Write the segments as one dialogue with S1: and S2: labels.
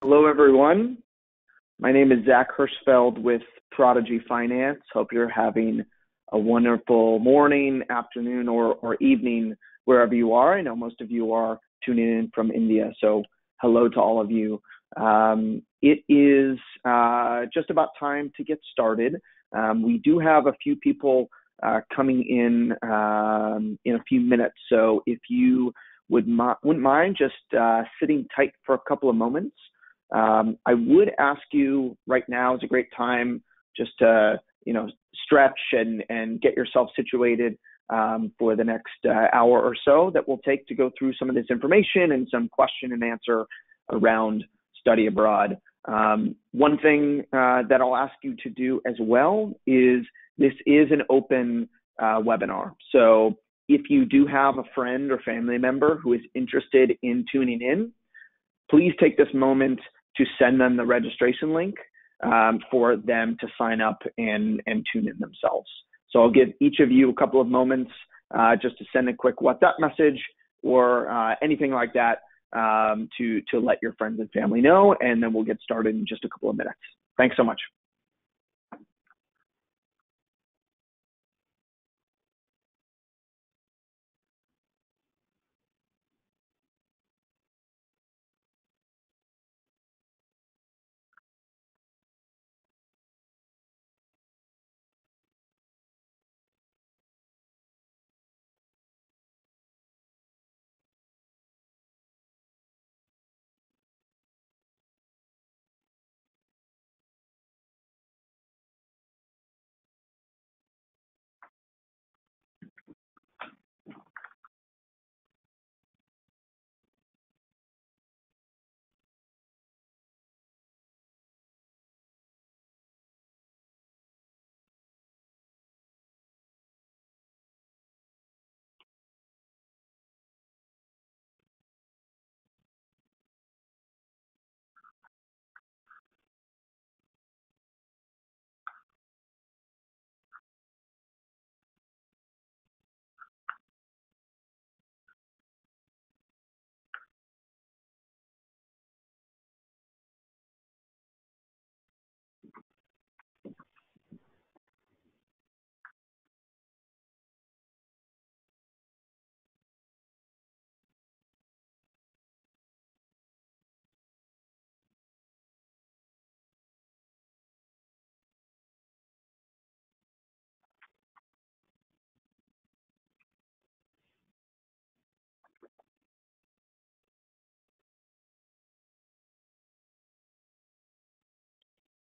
S1: Hello, everyone. My name is Zach Hirschfeld with Prodigy Finance. Hope you're having a wonderful morning, afternoon, or evening wherever you are. I know most of you are tuning in from India, so hello to all of you. It is just about time to get started. We do have a few people coming in a few minutes, so if you wouldn't mind just sitting tight for a couple of moments. I would ask you right now is a great time just to, stretch and get yourself situated for the next hour or so that we'll take to go through some of this information and some question and answer around study abroad. One thing that I'll ask you to do as well is this is an open webinar. So if you do have a friend or family member who is interested in tuning in, please take this moment to send them the registration link for them to sign up and tune in themselves. So I'll give each of you a couple of moments just to send a quick WhatsApp message or anything like that to let your friends and family know, and then we'll get started in just a couple of minutes. Thanks so much.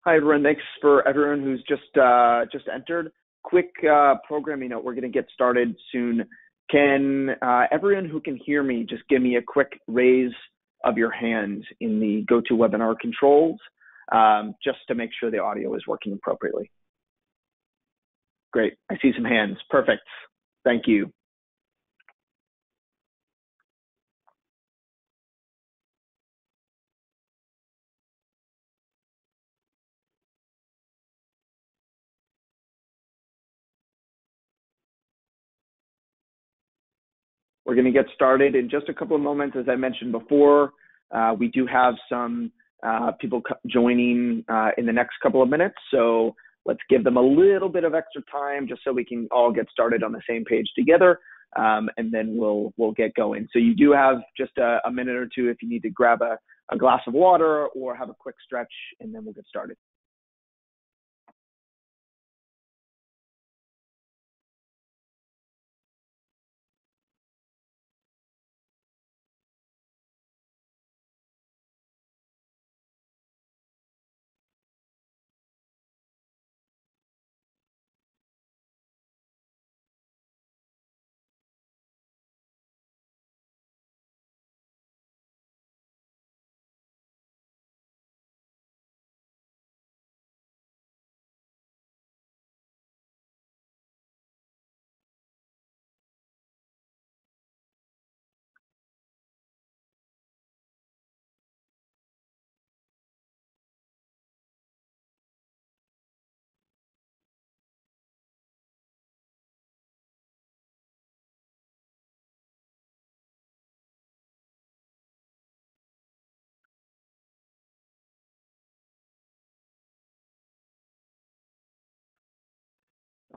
S1: Hi, everyone. Thanks for everyone who's just entered. Quick programming note. We're going to get started soon. Can everyone who can hear me just give me a quick raise of your hand in the GoToWebinar controls just to make sure the audio is working appropriately? Great. I see some hands. Perfect. Thank you. We're going to get started in just a couple of moments. As I mentioned before, we do have some people joining in the next couple of minutes. So let's give them a little bit of extra time just so we can all get started on the same page together. And then we'll get going. So you do have just a minute or two if you need to grab a glass of water or have a quick stretch, and then we'll get started.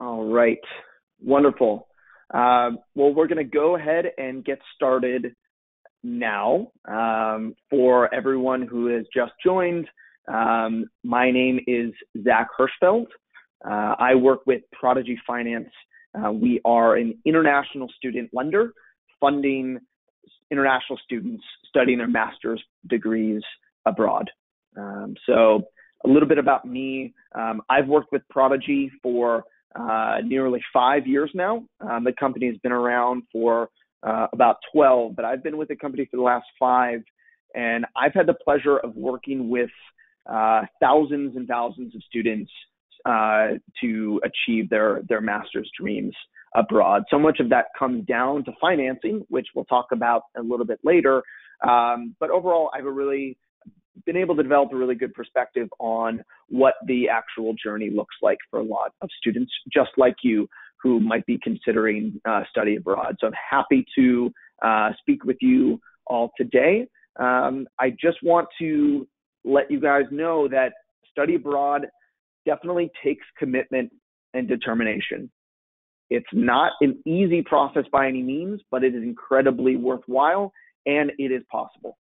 S1: All right, wonderful. Well, we're going to go ahead and get started now. For everyone who has just joined, my name is Zach Hirschfeld. I work with Prodigy Finance. We are an international student lender funding international students studying their master's degrees abroad. So a little bit about me. I've worked with Prodigy for nearly 5 years now. The company has been around for about 12, but I've been with the company for the last 5, and I've had the pleasure of working with thousands and thousands of students to achieve their master's dreams abroad. So much of that comes down to financing, which we'll talk about a little bit later. But overall, I've really been able to develop a really good perspective on what the actual journey looks like for a lot of students just like you who might be considering study abroad. So I'm happy to speak with you all today. I just want to let you guys know that study abroad definitely takes commitment and determination. It's not an easy process by any means, but it is incredibly worthwhile and it is possible.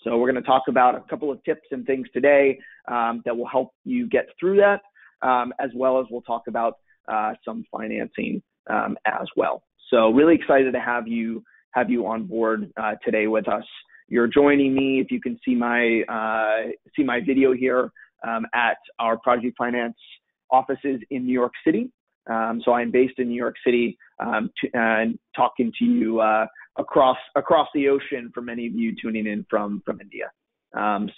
S1: So we're going to talk about a couple of tips and things today that will help you get through that, as well as we'll talk about some financing as well. So really excited to have you on board today with us. You're joining me, if you can see my video here, at our Prodigy Finance offices in New York City. So I'm based in New York City and talking to you across the ocean for many of you tuning in from India.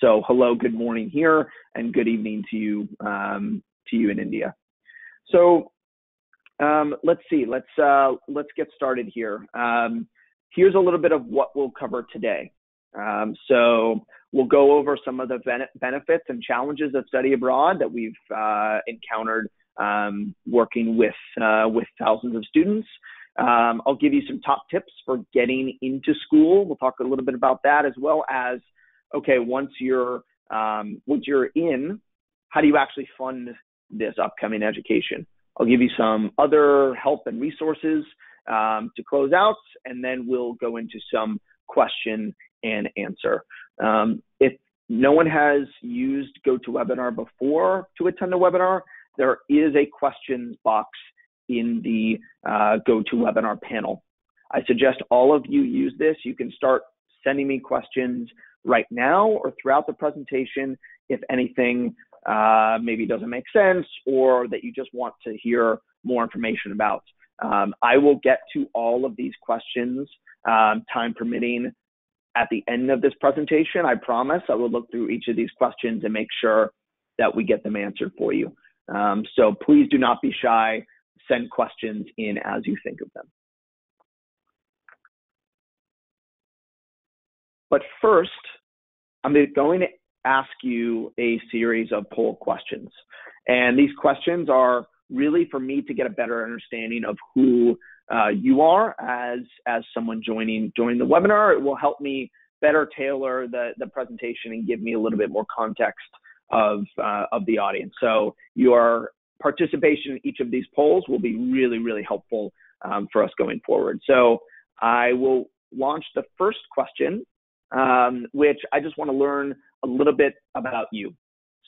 S1: So hello, good morning here, and good evening to you in India. So let's see, let's get started here. Here's a little bit of what we'll cover today. So we'll go over some of the benefits and challenges of study abroad that we've encountered working with thousands of students. I'll give you some top tips for getting into school. We'll talk a little bit about that, as well as, okay, once you're in, how do you actually fund this upcoming education? I'll give you some other help and resources to close out, and then we'll go into some question and answer. If no one has used GoToWebinar before to attend a webinar, there is a questions box in the GoToWebinar panel. I suggest all of you use this. You can start sending me questions right now or throughout the presentation if anything maybe doesn't make sense or that you just want to hear more information about. I will get to all of these questions, time permitting, at the end of this presentation. I promise I will look through each of these questions and make sure that we get them answered for you. So please do not be shy. Send questions in as you think of them. But first, I'm going to ask you a series of poll questions. And these questions are really for me to get a better understanding of who you are as someone joining the webinar. It will help me better tailor the presentation and give me a little bit more context of the audience. So your participation in each of these polls will be really, really helpful for us going forward. So I will launch the first question, which I just want to learn a little bit about you.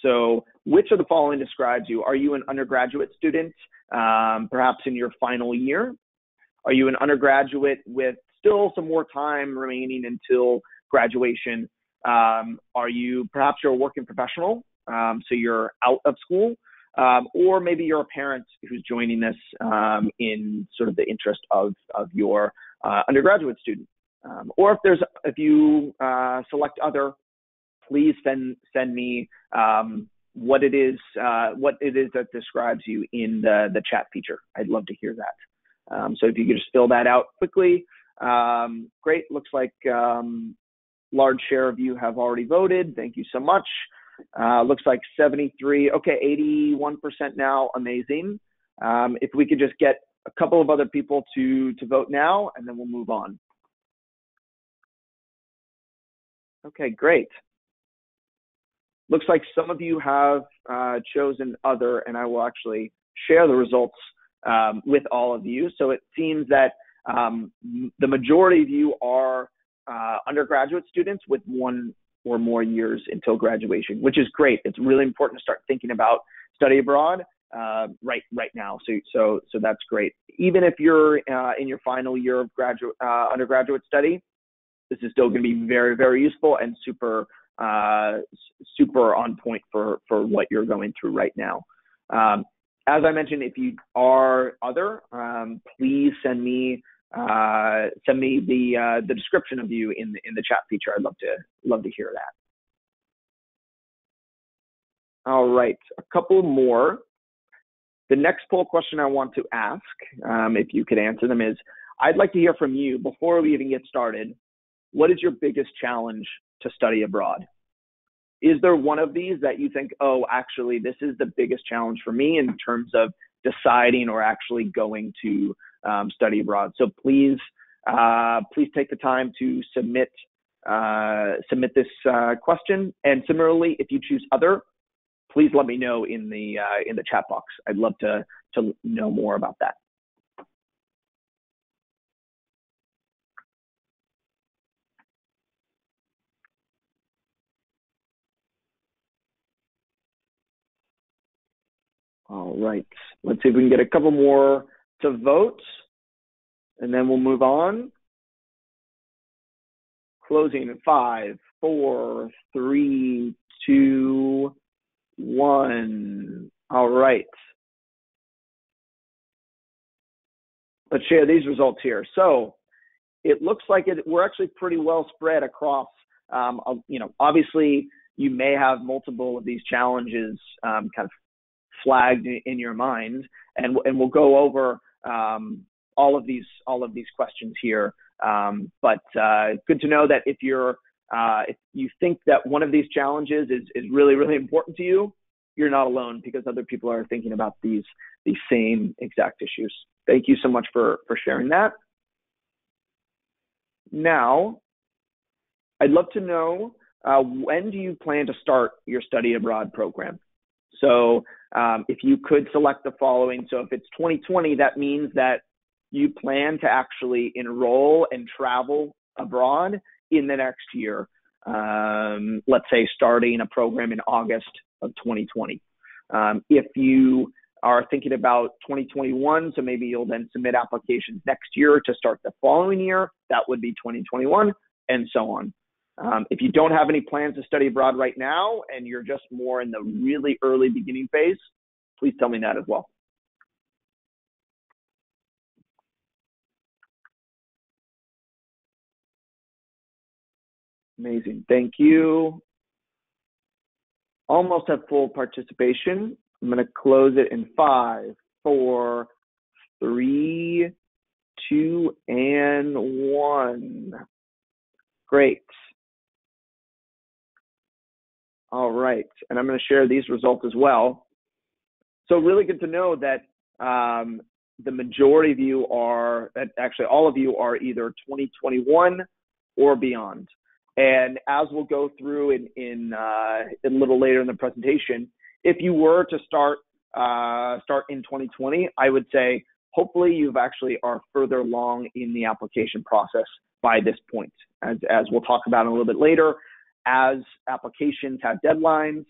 S1: So which of the following describes you? Are you an undergraduate student, perhaps in your final year? Are you an undergraduate with still some more time remaining until graduation? Are you perhaps you're a working professional, so you're out of school? Or maybe you're a parent who's joining this in sort of the interest of your undergraduate student. Or if you select other, please send me what it is that describes you in the chat feature. I'd love to hear that. So if you could just fill that out quickly, great. Looks like large share of you have already voted. Thank you so much. Looks like 73, okay, 81% now, amazing. If we could just get a couple of other people to vote now, and then we'll move on. Okay, great. Looks like some of you have chosen other, and I will actually share the results with all of you. So it seems that the majority of you are undergraduate students with 1 or more years until graduation, which is great. It's really important to start thinking about study abroad right now. So that's great. Even if you're in your final year of undergraduate study, this is still going to be very, very useful and super on point for what you're going through right now. As I mentioned, if you are please send me the description of you in the chat feature. I'd love to hear that. All right, a couple more. The next poll question I want to ask, if you could answer them, is I'd like to hear from you before we even get started. What is your biggest challenge to study abroad? Is there one of these that you think, oh, actually, this is the biggest challenge for me in terms of deciding or actually going to study abroad? So please take the time to submit this question. And similarly, if you choose other, please let me know in the chat box. I'd love to know more about that. All right, let's see if we can get a couple more to vote, and then we'll move on. Closing in 5, 4, 3, 2, 1. All right. Let's share these results here. So it looks like we're actually pretty well spread across, obviously you may have multiple of these challenges kind of flagged in your mind, and we'll go over all of these questions here. But good to know that if you think that one of these challenges is really, really important to you, you're not alone, because other people are thinking about these same exact issues. Thank you so much for sharing that. Now, I'd love to know, when do you plan to start your study abroad program? So if you could select the following. So if it's 2020, that means that you plan to actually enroll and travel abroad in the next year. Let's say starting a program in August of 2020. If you are thinking about 2021, so maybe you'll then submit applications next year to start the following year, that would be 2021, and so on. If you don't have any plans to study abroad right now and you're just more in the really early beginning phase, please tell me that as well. Amazing, thank you. Almost have full participation. I'm going to close it in 5, 4, 3, 2, and 1. Great. All right, and I'm going to share these results as well. So really good to know that the majority of you are, actually all of you are either 2021 or beyond. And as we'll go through in a little later in the presentation, if you were to start in 2020, I would say hopefully you've actually are further along in the application process by this point. As we'll talk about a little bit later, as applications have deadlines,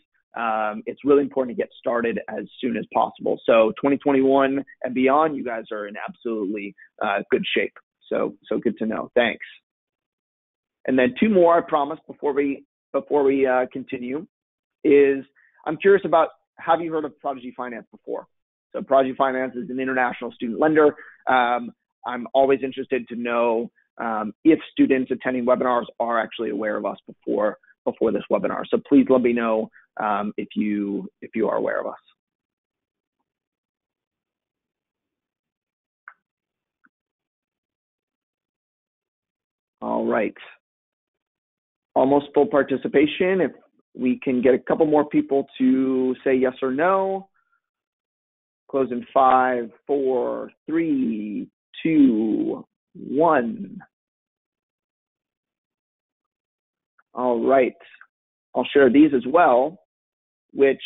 S1: it's really important to get started as soon as possible. So 2021 and beyond, you guys are in absolutely good shape. So good to know. Thanks. And then 2 more, I promise, before we continue, is I'm curious about, have you heard of Prodigy Finance before? So Prodigy Finance is an international student lender. I'm always interested to know if students attending webinars are actually aware of us before this webinar. So please let me know if you are aware of us. All right. Almost full participation. If we can get a couple more people to say yes or no. Close in 5, 4, 3, 2, 1. All right. I'll share these as well, which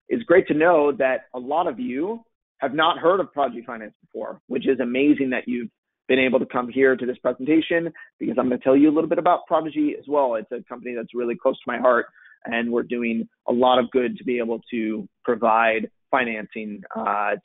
S1: is great to know that a lot of you have not heard of Prodigy Finance before, which is amazing that you've been able to come here to this presentation, because I'm going to tell you a little bit about Prodigy as well. It's a company that's really close to my heart, and we're doing a lot of good to be able to provide financing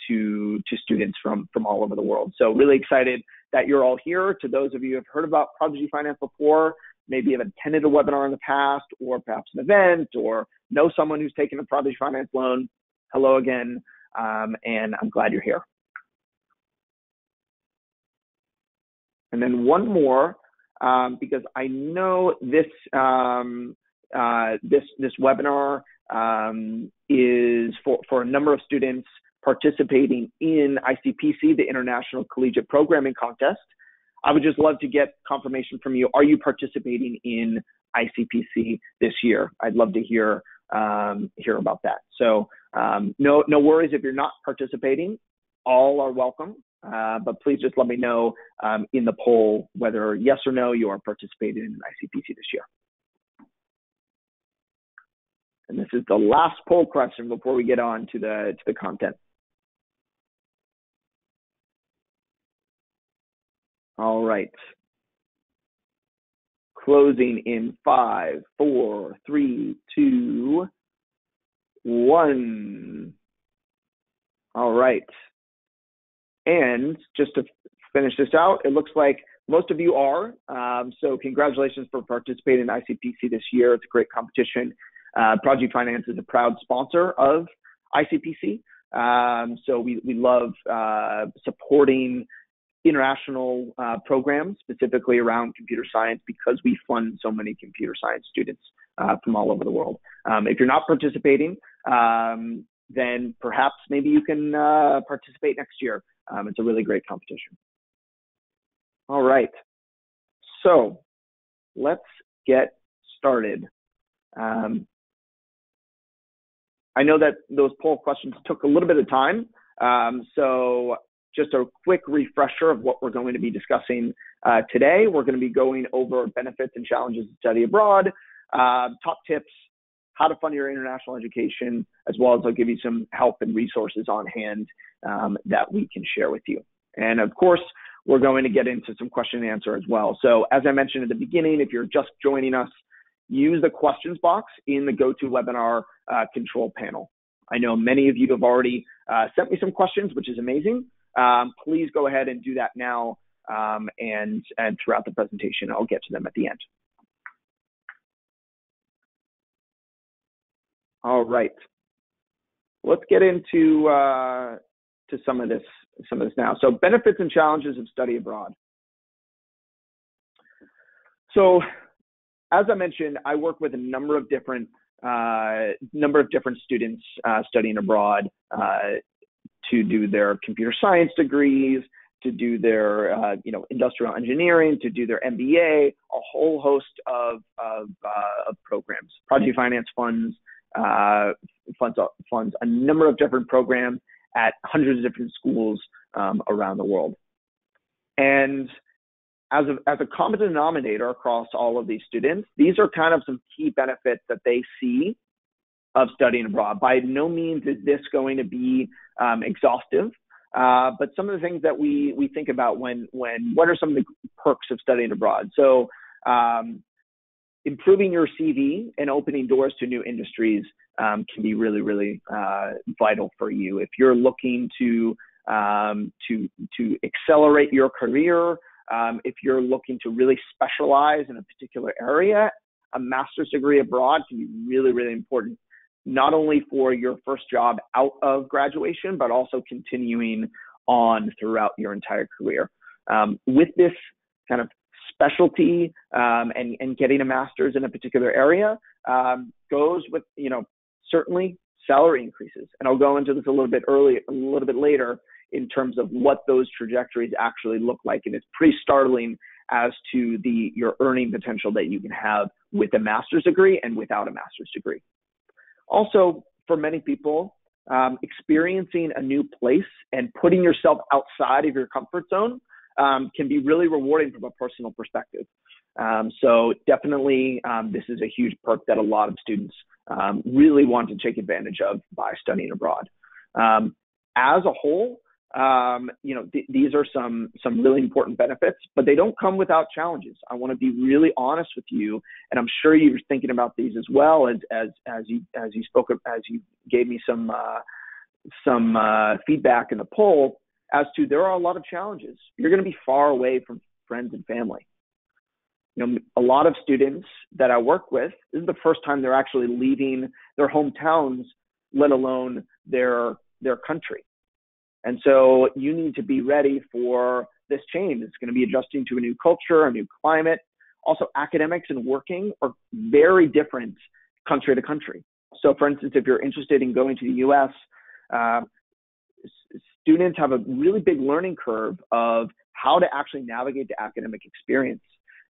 S1: to students from all over the world. So really excited that you're all here. To those of you who have heard about Prodigy Finance before, maybe have attended a webinar in the past, or perhaps an event, or know someone who's taken a Prodigy Finance loan, hello again, and I'm glad you're here. And then one more, because I know this this webinar is for a number of students participating in ICPC, the International Collegiate Programming Contest. I would just love to get confirmation from you. Are you participating in ICPC this year? I'd love to hear about that. So no worries if you're not participating. All are welcome. But please just let me know in the poll whether yes or no you are participating in ICPC this year. And this is the last poll question before we get on to the content. All right. Closing in 5, 4, 3, 2, 1. All right. And just to finish this out, it looks like most of you are. So congratulations for participating in ICPC this year. It's a great competition. Prodigy Finance is a proud sponsor of ICPC. So we love supporting international programs, specifically around computer science, because we fund so many computer science students from all over the world. If you're not participating, then perhaps maybe you can participate next year. It's a really great competition. All right, so let's get started. I know that those poll questions took a little bit of time, so just a quick refresher of what we're going to be discussing today. We're going to be going over benefits and challenges of study abroad, top tips, how to fund your international education, as well as I'll give you some help and resources on hand that we can share with you. And of course, we're going to get into some question and answer as well. So as I mentioned at the beginning, if you're just joining us, use the questions box in the GoToWebinar control panel. I know many of you have already sent me some questions, which is amazing. Please go ahead and do that now, and throughout the presentation, I'll get to them at the end. All right, let's get into to some of this now. So benefits and challenges of study abroad. So as I mentioned, I work with a number of different students studying abroad to do their computer science degrees, to do their industrial engineering, to do their MBA, a whole host of programs. Prodigy Finance funds a number of different programs at hundreds of different schools around the world. And as a common denominator across all of these students, these are kind of some key benefits that they see of studying abroad. By no means is this going to be exhaustive, but some of the things that we think about what are some of the perks of studying abroad? So improving your CV and opening doors to new industries can be really, really vital for you. If you're looking to accelerate your career, if you're looking to really specialize in a particular area, a master's degree abroad can be really, really important, not only for your first job out of graduation, but also continuing on throughout your entire career. With this kind of specialty and getting a master's in a particular area goes with, certainly salary increases. And I'll go into this a little bit later in terms of what those trajectories actually look like. And it's pretty startling as to your earning potential that you can have with a master's degree and without a master's degree. Also, for many people, experiencing a new place and putting yourself outside of your comfort zone can be really rewarding from a personal perspective. So definitely, this is a huge perk that a lot of students really want to take advantage of by studying abroad. as a whole, these are some really important benefits, but they don't come without challenges. I want to be really honest with you, and I'm sure you're thinking about these as well as you spoke of, as you gave me some feedback in the poll as to there are a lot of challenges. You're going to be far away from friends and family. A lot of students that I work with, this is the first time they're actually leaving their hometowns, let alone their country. And so you need to be ready for this change. It's going to be adjusting to a new culture, a new climate. Also, academics and working are very different country to country. So for instance, if you're interested in going to the US, students have a really big learning curve of how to actually navigate the academic experience,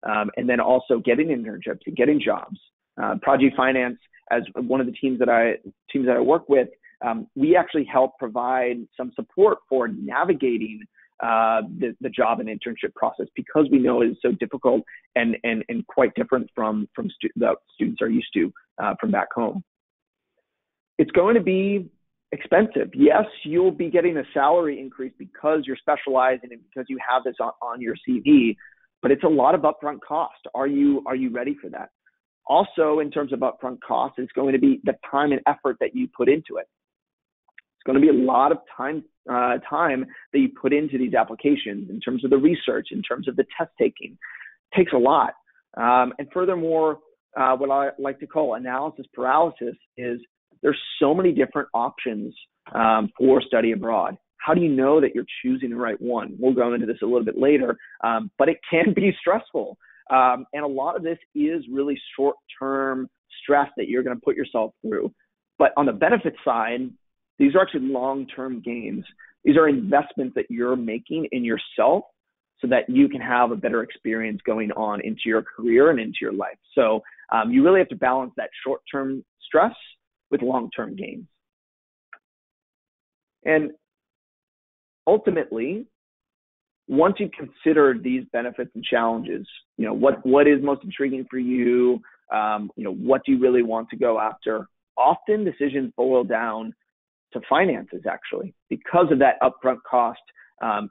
S1: and then also getting internships and getting jobs. Project Finance, as one of the teams that I work with, we actually help provide some support for navigating the job and internship process, because we know it is so difficult and quite different from the students are used to from back home. It's going to be expensive. Yes, you'll be getting a salary increase because you're specializing and because you have this on your CV, but it's a lot of upfront cost. Are you ready for that? Also, in terms of upfront cost, it's going to be the time and effort that you put into it. It's going to be a lot of time that you put into these applications in terms of the research, in terms of the test taking. It takes a lot. And furthermore, what I like to call analysis paralysis is there's so many different options for study abroad. How do you know that you're choosing the right one? We'll go into this a little bit later, but it can be stressful. And a lot of this is really short-term stress that you're going to put yourself through. But on the benefit side, these are actually long-term gains. These are investments that you're making in yourself so that you can have a better experience going on into your career and into your life. So you really have to balance that short-term stress with long-term gains. And ultimately, once you've considered these benefits and challenges, what is most intriguing for you, what do you really want to go after? Often decisions boil down to finances, actually, because of that upfront cost.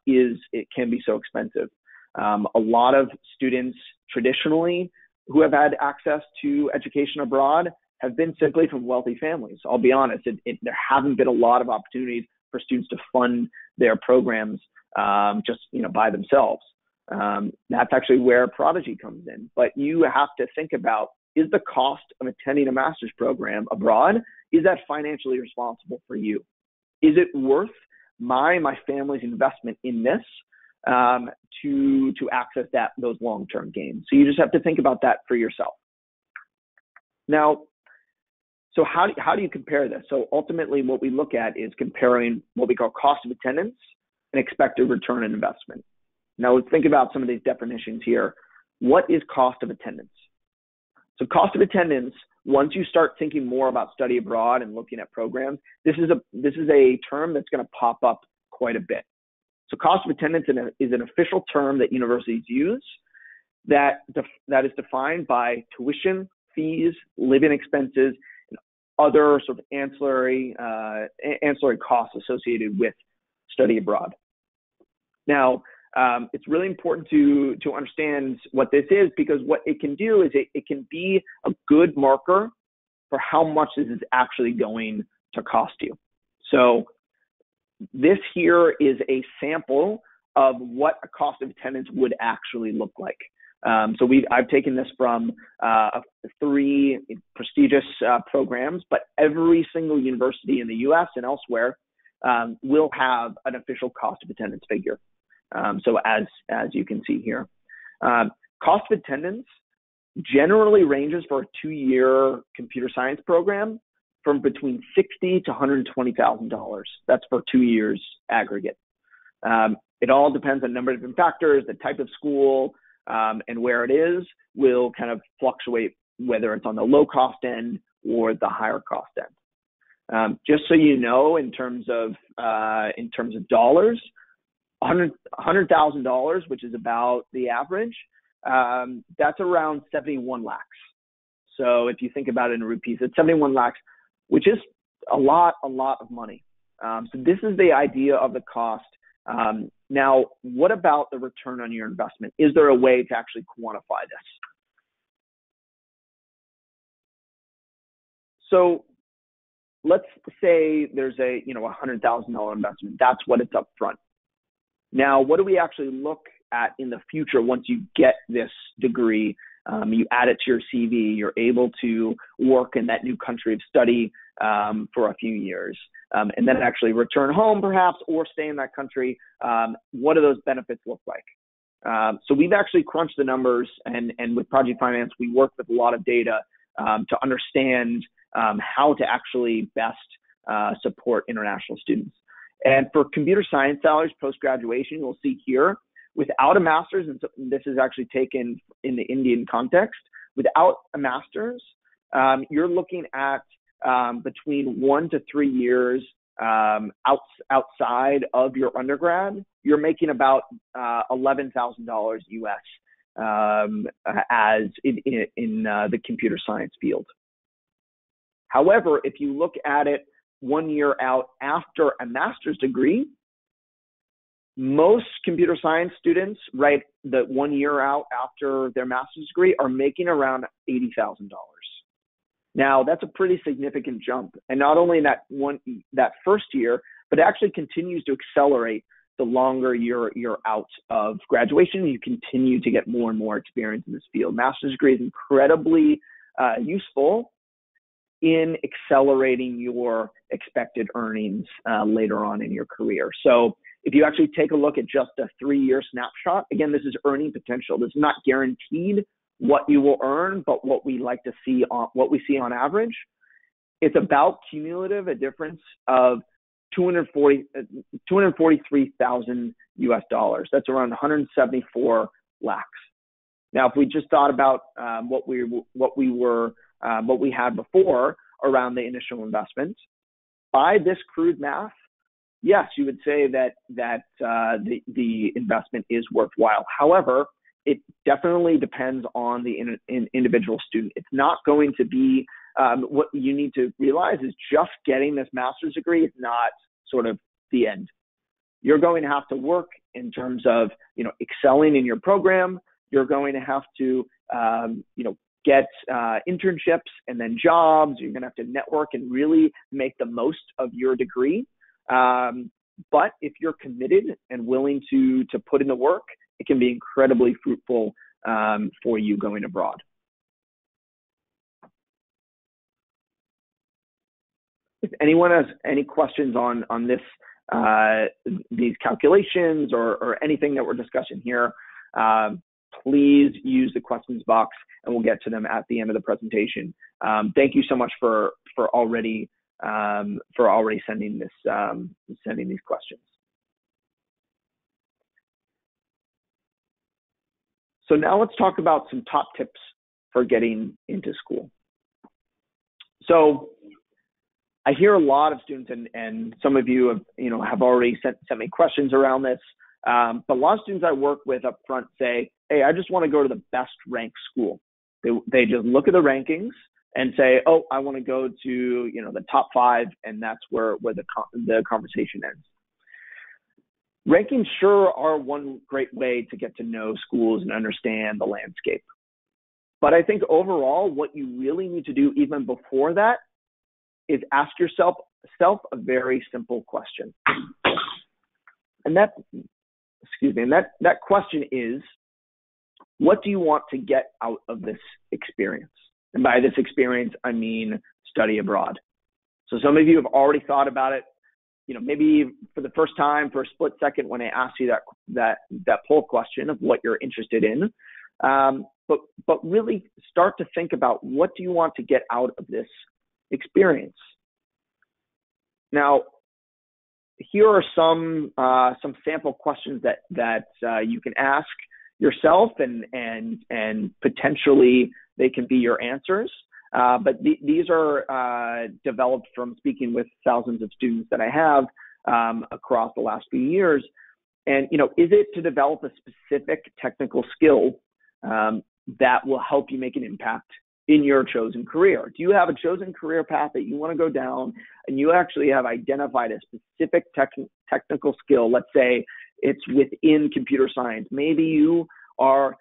S1: It can be so expensive. A lot of students traditionally who have had access to education abroad have been simply from wealthy families. I'll be honest, there haven't been a lot of opportunities for students to fund their programs just by themselves. That's actually where Prodigy comes in. But you have to think about, is the cost of attending a master's program abroad, is that financially responsible for you? Is it worth my family's investment in this to access those long-term gains? So you just have to think about that for yourself. Now, so how do you compare this? So ultimately, what we look at is comparing what we call cost of attendance and expected return on investment. Now, let's think about some of these definitions here. What is cost of attendance? So cost of attendance, once you start thinking more about study abroad and looking at programs, this is a term that's going to pop up quite a bit. So cost of attendance is an official term that universities use that is defined by tuition, fees, living expenses, and other sort of ancillary costs associated with study abroad. Now, it's really important to understand what this is, because what it can do is it can be a good marker for how much this is actually going to cost you. So this here is a sample of what a cost of attendance would actually look like. So I've taken this from 3 prestigious programs, but every single university in the U.S. and elsewhere will have an official cost of attendance figure. So as you can see here, cost of attendance generally ranges for a 2-year computer science program from between $60,000 to $120,000. That's for 2 years aggregate. It all depends on a number of different factors. The type of school and where it is will kind of fluctuate, whether it's on the low cost end or the higher cost end. Just so you know, in terms of dollars, $100,000, which is about the average, that's around 71 lakhs. So if you think about it in rupees, it's 71 lakhs, which is a lot of money. So this is the idea of the cost. Now, what about the return on your investment? Is there a way to actually quantify this? So let's say there's a $100,000 investment. That's what it's up front. Now, what do we actually look at in the future once you get this degree? You add it to your CV. You're able to work in that new country of study for a few years, and then actually return home perhaps or stay in that country. What do those benefits look like? So we've actually crunched the numbers, and with Project Finance, we work with a lot of data to understand how to actually best support international students. And for computer science salaries post-graduation, you'll see here, without a master's, and so this is actually taken in the Indian context, without a master's, you're looking at between 1 to 3 years outside of your undergrad, you're making about $11,000 US as in the computer science field. However, if you look at it 1 year out after a master's degree, most computer science students, right, the 1 year out after their master's degree are making around $80,000. Now, that's a pretty significant jump. And not only in that first year, but it actually continues to accelerate the longer you're out of graduation. You continue to get more and more experience in this field. Master's degree is incredibly useful in accelerating your expected earnings later on in your career. So if you actually take a look at just a 3-year snapshot, again, this is earning potential. This is not guaranteed what you will earn, but what we like to see what we see on average. It's about cumulative a difference of 243,000 US dollars. That's around 174 lakhs. Now, if we just thought about what we had before around the initial investment, by this crude math, yes, you would say that the investment is worthwhile. However, it definitely depends on the individual student. It's not going to be what you need to realize is just getting this master's degree is not sort of the end. You're going to have to work in terms of excelling in your program. You're going to have to get internships and then jobs. You're going to have to network and really make the most of your degree. But if you're committed and willing to put in the work, it can be incredibly fruitful for you going abroad. If anyone has any questions on this, these calculations or anything that we're discussing here, please use the questions box and we'll get to them at the end of the presentation. Thank you so much for already sending these questions. So now let's talk about some top tips for getting into school. So I hear a lot of students, and some of you have already sent me questions around this. But a lot of students I work with up front say, "Hey, I just want to go to the best ranked school." They just look at the rankings and say, "Oh, I want to go to the top 5," and that's where the conversation ends. Rankings sure are one great way to get to know schools and understand the landscape. But I think overall, what you really need to do even before that is ask yourself a very simple question. And that question is, what do you want to get out of this experience? And by this experience, I mean study abroad. So some of you have already thought about it, maybe for the first time, for a split second when I asked you that poll question of what you're interested in. But really start to think about, what do you want to get out of this experience? Now, here are some sample questions that you can ask yourself, and potentially they can be your answers. But these are developed from speaking with thousands of students that I have across the last few years. And is it to develop a specific technical skill that will help you make an impact in your chosen career? Do you have a chosen career path that you want to go down, and you actually have identified a specific technical skill? Let's say it's within computer science. Maybe you are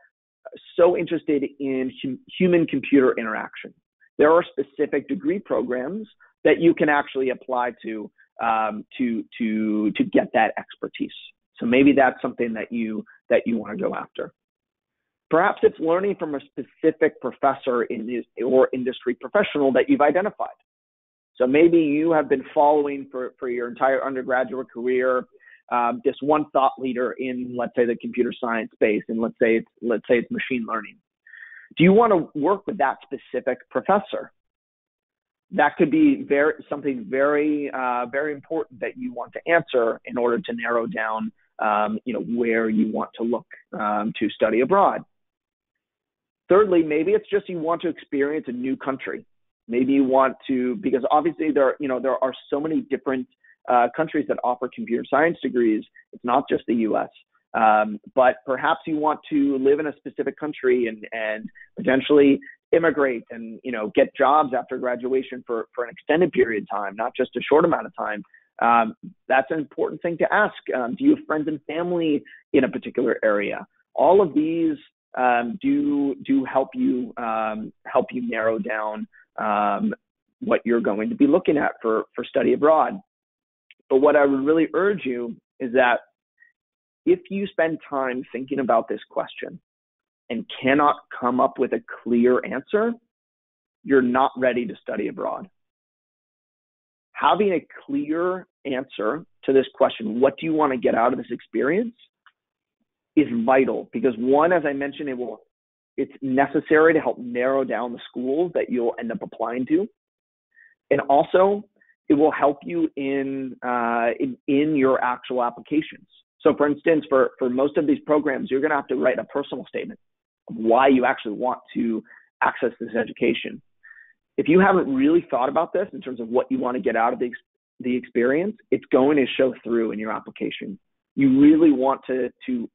S1: so interested in human-computer interaction. There are specific degree programs that you can actually apply to get that expertise. So maybe that's something that you want to go after. Perhaps it's learning from a specific professor or industry professional that you've identified. So maybe you have been following for your entire undergraduate career this one thought leader in, let's say, the computer science space, and let's say it's machine learning. Do you want to work with that specific professor? That could be something very important that you want to answer in order to narrow down where you want to look to study abroad. Thirdly, maybe it's just you want to experience a new country. Maybe you want to, because obviously there are so many different countries that offer computer science degrees. It's not just the U.S. But perhaps you want to live in a specific country and potentially immigrate and get jobs after graduation for an extended period of time, not just a short amount of time. That's an important thing to ask. Do you have friends and family in a particular area? All of these do help you narrow down what you're going to be looking at for study abroad. But what I would really urge you is that if you spend time thinking about this question and cannot come up with a clear answer, you're not ready to study abroad. Having a clear answer to this question, what do you want to get out of this experience, is vital, because one, as I mentioned, it's necessary to help narrow down the schools that you'll end up applying to. And also it will help you in your actual applications. So for instance, for most of these programs, you're going to have to write a personal statement of why you actually want to access this education. If you haven't really thought about this in terms of what you want to get out of the experience, it's going to show through in your application. You really want to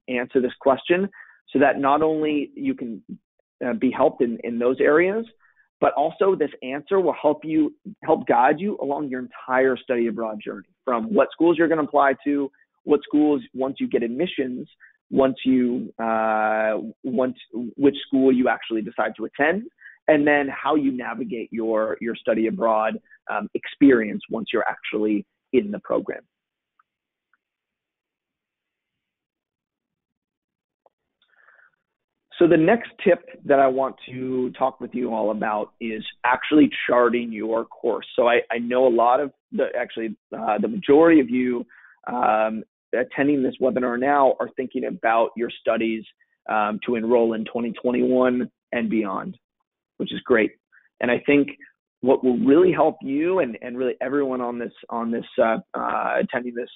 S1: answer this question so that not only you can be helped in those areas, but also this answer will help guide you along your entire study abroad journey, from what schools you're going to apply to, what schools, once you get admissions, which school you actually decide to attend, and then how you navigate your study abroad experience once you're actually in the program. So the next tip that I want to talk with you all about is actually charting your course. So I know a lot of the majority of you attending this webinar now are thinking about your studies to enroll in 2021 and beyond, which is great. And I think what will really help you and really everyone on this attending this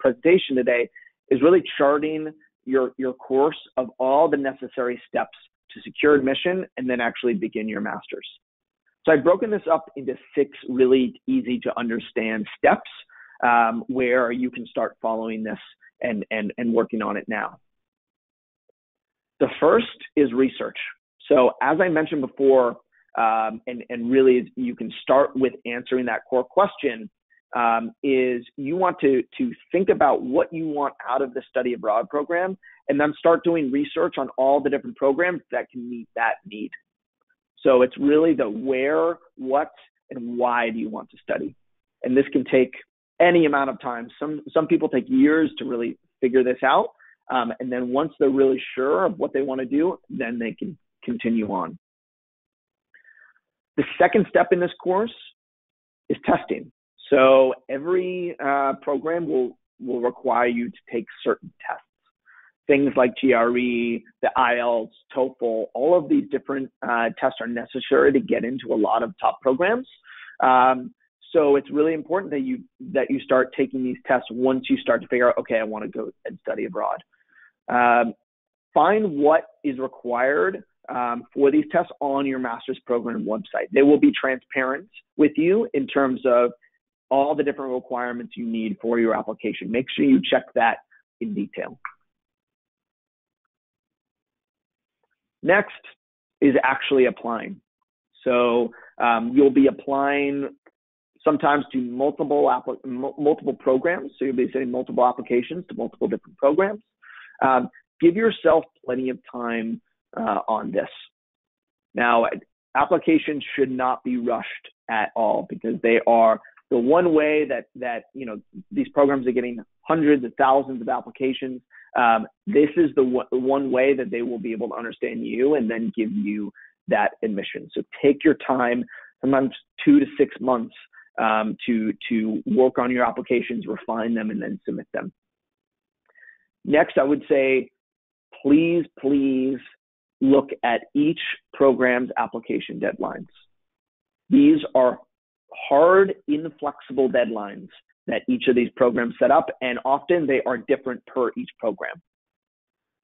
S1: presentation today is really charting your course of all the necessary steps to secure admission and then actually begin your master's. So I've broken this up into 6 really easy to understand steps where you can start following this and working on it now. The first is research. So as I mentioned before, and really you can start with answering that core question, is you want to think about what you want out of the study abroad program and then start doing research on all the different programs that can meet that need. So it's really the where, what, and why do you want to study? And this can take any amount of time. Some people take years to really figure this out. And then once they're really sure of what they want to do, then they can continue on. The second step in this course is testing. So every program will require you to take certain tests. Things like GRE, the IELTS, TOEFL, all of these different tests are necessary to get into a lot of top programs. So it's really important that you start taking these tests once you start to figure out, okay, I want to go and study abroad. Find what is required for these tests on your master's program website. They will be transparent with you in terms of all the different requirements you need for your application. Make sure you check that in detail. Next is actually applying. So you'll be applying sometimes to multiple programs. So you'll be sending multiple applications to multiple different programs. Give yourself plenty of time on this. Now, applications should not be rushed at all, because they are the one way that these programs are getting hundreds of thousands of applications. This is the one way that they will be able to understand you and then give you that admission. So take your time, sometimes 2 to 6 months, to work on your applications, refine them, and then submit them. Next, I would say, please look at each program's application deadlines. These are hard, inflexible deadlines that each of these programs set up, and often they are different per each program.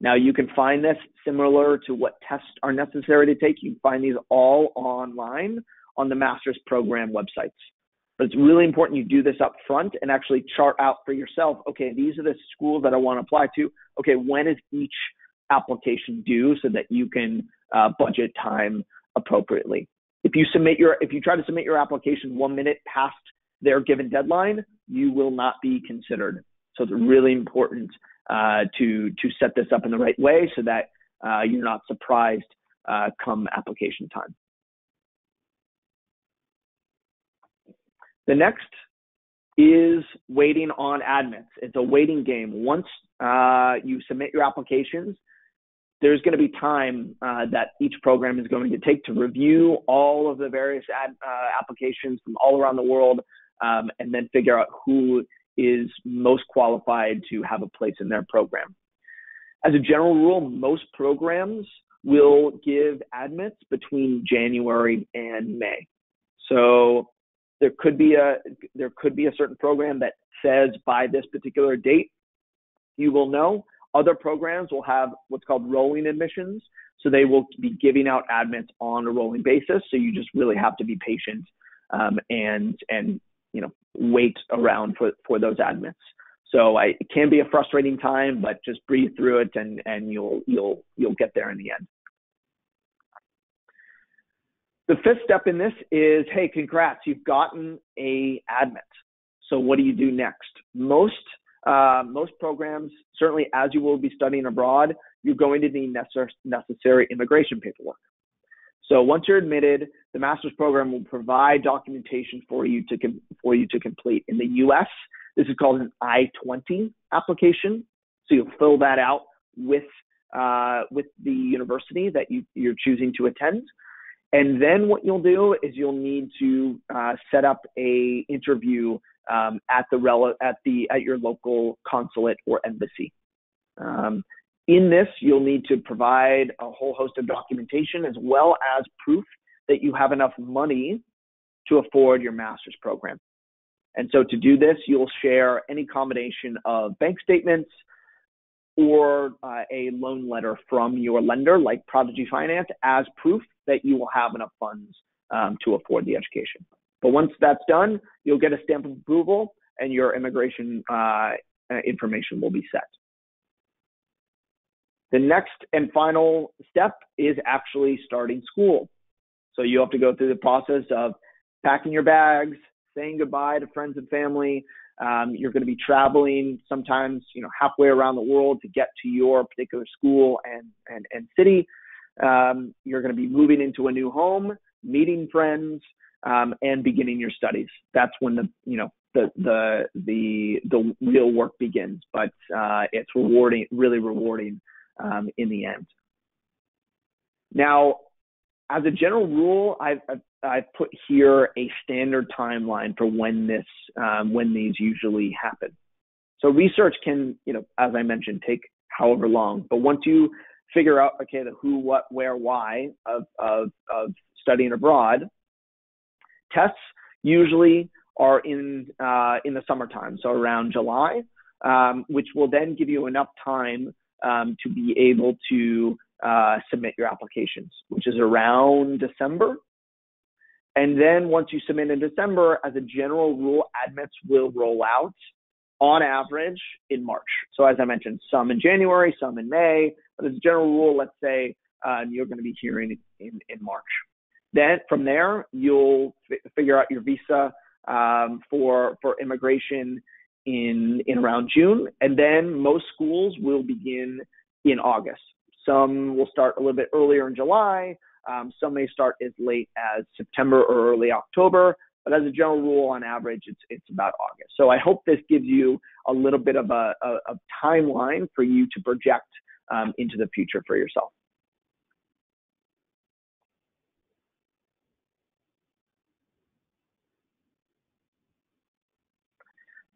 S1: Now, you can find this similar to what tests are necessary to take. You can find these all online on the master's program websites. But it's really important you do this up front and actually chart out for yourself, okay, these are the schools that I want to apply to. Okay, when is each application due, so that you can budget time appropriately. If you try to submit your application 1 minute past their given deadline, you will not be considered. So it's really important to set this up in the right way, so that you're not surprised come application time. The next is waiting on admits. It's a waiting game. Once you submit your applications, there's going to be time that each program is going to take to review all of the various applications from all around the world, and then figure out who is most qualified to have a place in their program. As a general rule, most programs will give admits between January and May. So there could be a certain program that says by this particular date you will know. Other programs will have what's called rolling admissions, so they will be giving out admits on a rolling basis. So you just really have to be patient and wait around for those admits. So it can be a frustrating time, but just breathe through it, and you'll get there in the end. The fifth step in this is, hey, congrats, you've gotten a admit. So what do you do next? Most programs, certainly as you will be studying abroad, you're going to need necessary immigration paperwork. So once you're admitted, the master's program will provide documentation for you to complete. In the U.S., this is called an I-20 application. So you'll fill that out with the university that you're choosing to attend. And then what you'll do is you'll need to set up a interview at your local consulate or embassy. In this, you'll need to provide a whole host of documentation, as well as proof that you have enough money to afford your master's program. And so to do this, you'll share any combination of bank statements or a loan letter from your lender, like Prodigy Finance, as proof that you will have enough funds to afford the education. But once that's done, you'll get a stamp of approval, and your immigration information will be set. The next and final step is actually starting school. So you have to go through the process of packing your bags, saying goodbye to friends and family. You're going to be traveling sometimes, halfway around the world to get to your particular school and city. You're going to be moving into a new home, meeting friends, and beginning your studies. That's when the real work begins. But it's rewarding, really rewarding in the end. Now, as a general rule, I've put here a standard timeline for when these usually happen. So research can, as I mentioned, take however long. But once you figure out, okay, the who, what, where, why of studying abroad, tests usually are in the summertime, so around July, which will then give you enough time to be able to submit your applications, which is around December. And then once you submit in December, as a general rule, admits will roll out on average in March. So as I mentioned, some in January, some in May, but as a general rule, let's say you're going to be hearing in March. Then from there, you'll figure out your visa for immigration in around June, and then most schools will begin in August. Some will start a little bit earlier in July. Some may start as late as September or early October, but as a general rule, on average, it's about August. So I hope this gives you a little bit of a timeline for you to project into the future for yourself.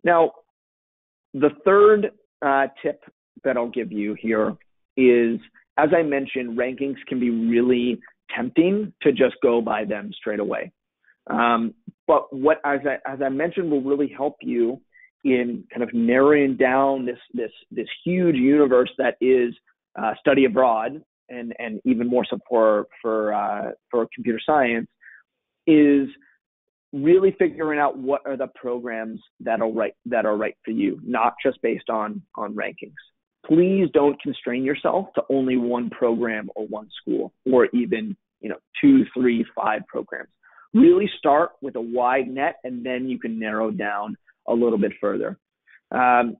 S1: Now, the third tip that I'll give you here is, as I mentioned, rankings can be really tempting to just go by them straight away. But what, as I mentioned, will really help you in kind of narrowing down this huge universe that is study abroad, and even more so for computer science, is really figuring out what are the programs that are right for you, not just based on rankings. Please don't constrain yourself to only one program or one school, or even 2, 3, 5 programs. Really start with a wide net, and then you can narrow down a little bit further. On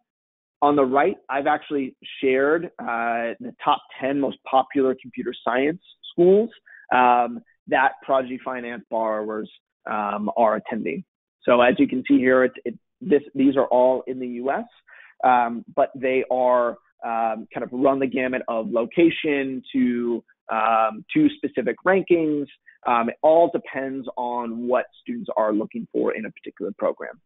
S1: the right, I've actually shared the top 10 most popular computer science schools that Prodigy Finance borrowers are attending. So as you can see here, these are all in the U.S., but they are kind of run the gamut of location to specific rankings. It all depends on what students are looking for in a particular program.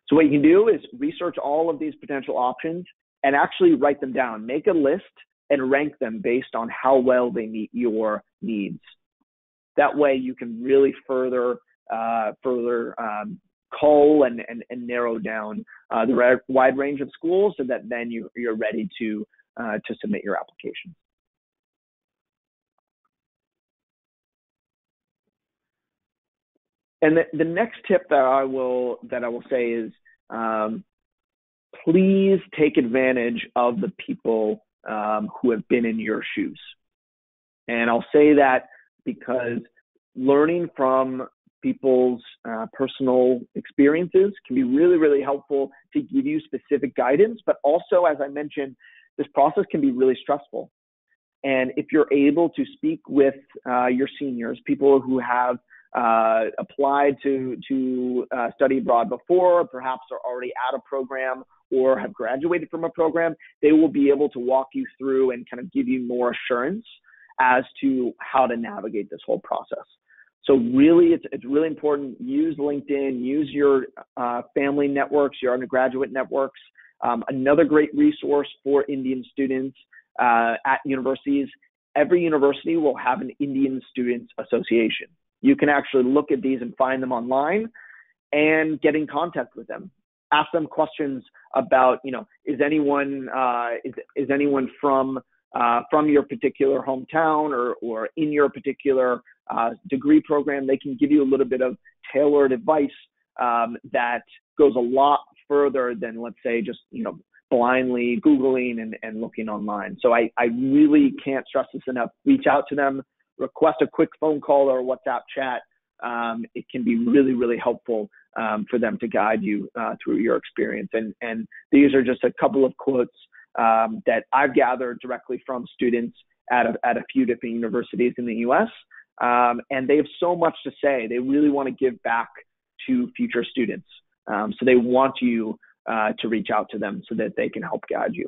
S1: So what you can do is research all of these potential options and actually write them down. Make a list and rank them based on how well they meet your needs. That way you can really further cull and narrow down the wide range of schools, so that then you're ready to submit your application. And the next tip that I will say is, please take advantage of the people who have been in your shoes. And I'll say that because learning from people's personal experiences can be really, really helpful to give you specific guidance. But also, as I mentioned, this process can be really stressful. And if you're able to speak with your seniors, people who have applied to study abroad before, perhaps are already at a program or have graduated from a program, they will be able to walk you through and kind of give you more assurance as to how to navigate this whole process. So really, it's really important. Use LinkedIn, use your family networks, your undergraduate networks. Another great resource for Indian students at universities, every university will have an Indian Students Association. You can actually look at these and find them online and get in contact with them. Ask them questions about, is anyone from your particular hometown or in your particular degree program. They can give you a little bit of tailored advice that goes a lot further than, let's say, just blindly Googling and looking online. So I really can't stress this enough. Reach out to them, request a quick phone call or WhatsApp chat. It can be really, really helpful for them to guide you through your experience. And these are just a couple of quotes that I've gathered directly from students at a few different universities in the U.S. And they have so much to say. They really want to give back to future students. So they want you to reach out to them so that they can help guide you.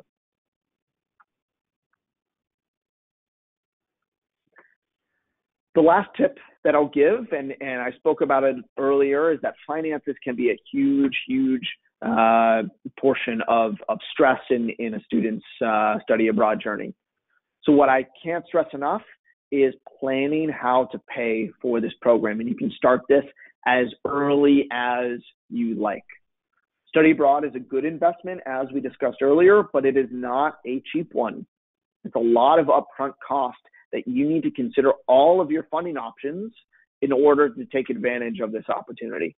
S1: The last tip that I'll give, and I spoke about it earlier, is that finances can be a huge, huge portion of stress in a student's study abroad journey. So what I can't stress enough is planning how to pay for this program. And you can start this as early as you like. Study abroad is a good investment, as we discussed earlier, but it is not a cheap one. It's a lot of upfront cost that you need to consider all of your funding options in order to take advantage of this opportunity.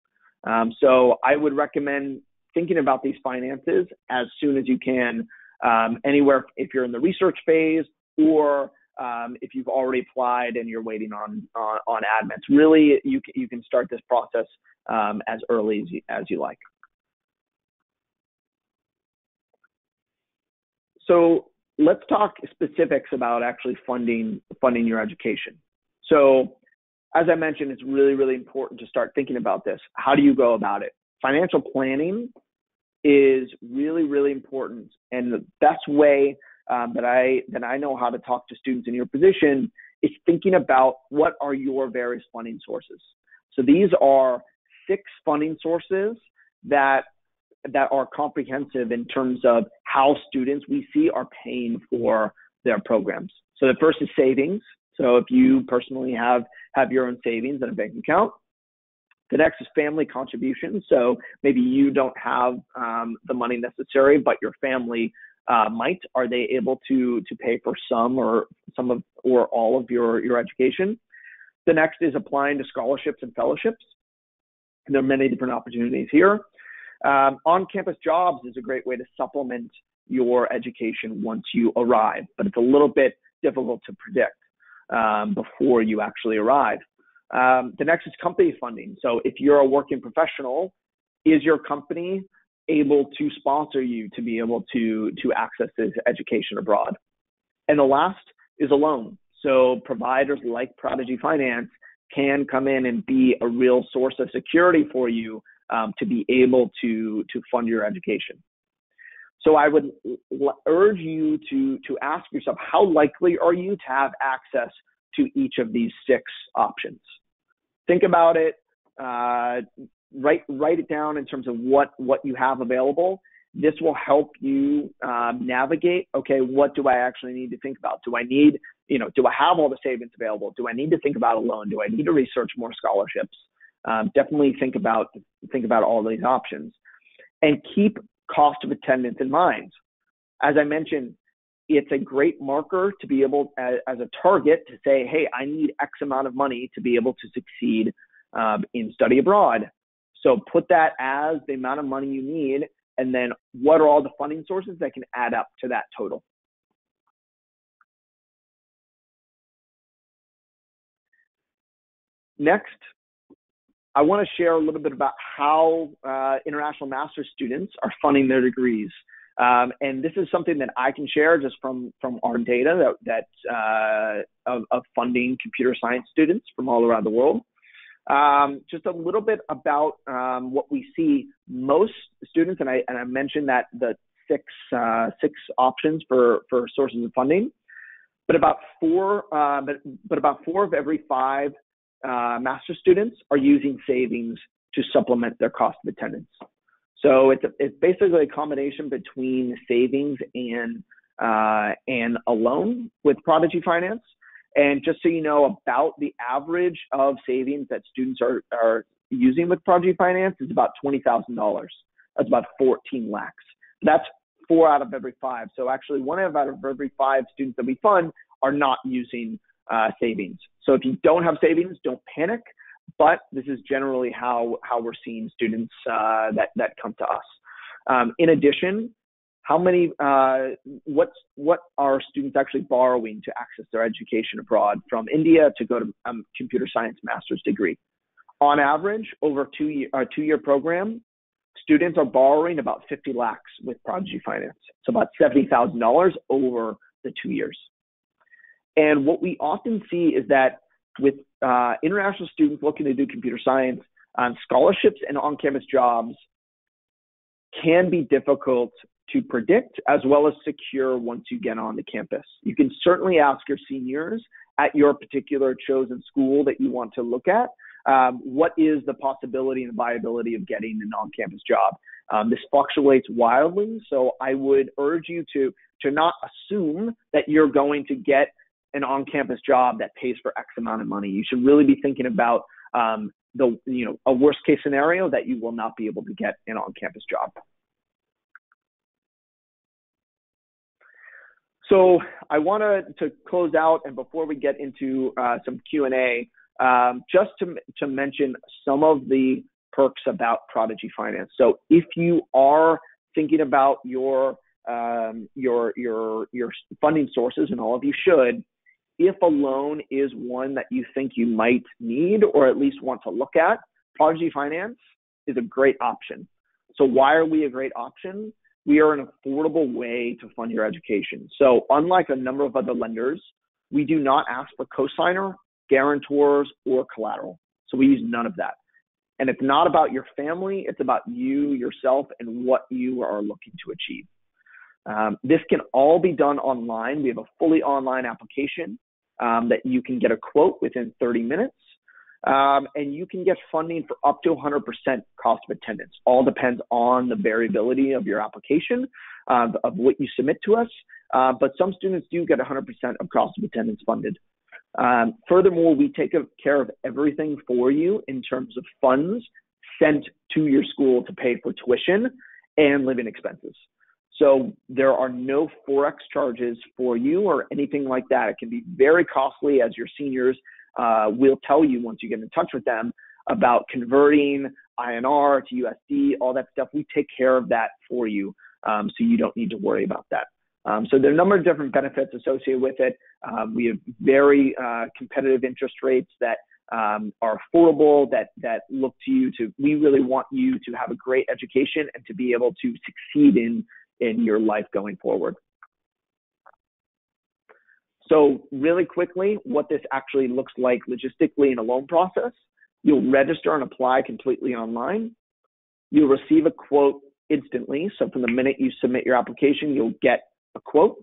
S1: So I would recommend thinking about these finances as soon as you can, anywhere if you're in the research phase or if you've already applied and you're waiting on admits. Really, you can start this process as early as you like. So let's talk specifics about actually funding your education. So as I mentioned, it's really, really important to start thinking about this. How do you go about it? Financial planning is really, really important. And the best way that I know how to talk to students in your position is thinking about what are your various funding sources. So these are 6 funding sources that are comprehensive in terms of how students we see are paying for their programs. So the first is savings. So if you personally have your own savings in a bank account. The next is family contributions. So maybe you don't have the money necessary, but your family might. Are they able to pay for some or all of your education? The next is applying to scholarships and fellowships. And there are many different opportunities here. On-campus jobs is a great way to supplement your education once you arrive, but it's a little bit difficult to predict before you actually arrive. The next is company funding. So if you're a working professional, is your company able to sponsor you to be able to access this education abroad? And the last is a loan. So providers like Prodigy Finance can come in and be a real source of security for you to be able to fund your education. So I would urge you to ask yourself, how likely are you to have access to each of these 6 options? Think about it, write it down in terms of what you have available. This will help you navigate, okay, what do I actually need to think about? Do I have all the savings available? Do I need to think about a loan? Do I need to research more scholarships? Definitely think about all these options, and keep cost of attendance in mind. As I mentioned, it's a great marker to be able, as a target, to say, hey, I need X amount of money to be able to succeed in study abroad. So put that as the amount of money you need, and then what are all the funding sources that can add up to that total. Next, I want to share a little bit about how international master's students are funding their degrees. And this is something that I can share just from our data of funding computer science students from all around the world. Just a little bit about what we see. Most students, and I mentioned that the six options for sources of funding, but about four of every 5 master's students are using savings to supplement their cost of attendance. So it's basically a combination between savings and a loan with Prodigy Finance. And just so you know, about the average of savings that students are using with Prodigy Finance is about $20,000. That's about 14 lakhs. That's 4 out of every 5. So actually 1 out of every 5 students that we fund are not using savings. So if you don't have savings, don't panic. But this is generally how we're seeing students that come to us. In addition, what are students actually borrowing to access their education abroad from India to go to computer science master's degree? On average, over a 2-year program, students are borrowing about 50 lakhs with Prodigy Finance. So about $70,000 over the 2 years. And what we often see is that with international students looking to do computer science, scholarships and on-campus jobs can be difficult to predict as well as secure once you get on the campus. You can certainly ask your seniors at your particular chosen school that you want to look at, what is the possibility and viability of getting an on-campus job. This fluctuates wildly, so I would urge you to not assume that you're going to get an on-campus job that pays for X amount of money. You should really be thinking about a worst case scenario that you will not be able to get an on-campus job. So I want to close out, and before we get into some Q&A, just to mention some of the perks about Prodigy Finance. So if you are thinking about your funding sources, and all of you should, if a loan is one that you think you might need or at least want to look at, Prodigy Finance is a great option. So why are we a great option? We are an affordable way to fund your education. So unlike a number of other lenders, we do not ask for cosigner, guarantors, or collateral. So we use none of that. And it's not about your family, it's about you, yourself, and what you are looking to achieve. This can all be done online. We have a fully online application that you can get a quote within 30 minutes. And you can get funding for up to 100% cost of attendance. All depends on the variability of your application, of what you submit to us. But some students do get 100% of cost of attendance funded. Furthermore, we take care of everything for you in terms of funds sent to your school to pay for tuition and living expenses. So there are no Forex charges for you or anything like that. It can be very costly, as your seniors will tell you once you get in touch with them about converting INR to USD, all that stuff. We take care of that for you, so you don't need to worry about that. So there are a number of different benefits associated with it. We have very competitive interest rates that are affordable, that look to you to, we really want you to have a great education and to be able to succeed in your life going forward. So really quickly, what this actually looks like logistically in a loan process: you'll register and apply completely online. You'll receive a quote instantly. So from the minute you submit your application, you'll get a quote.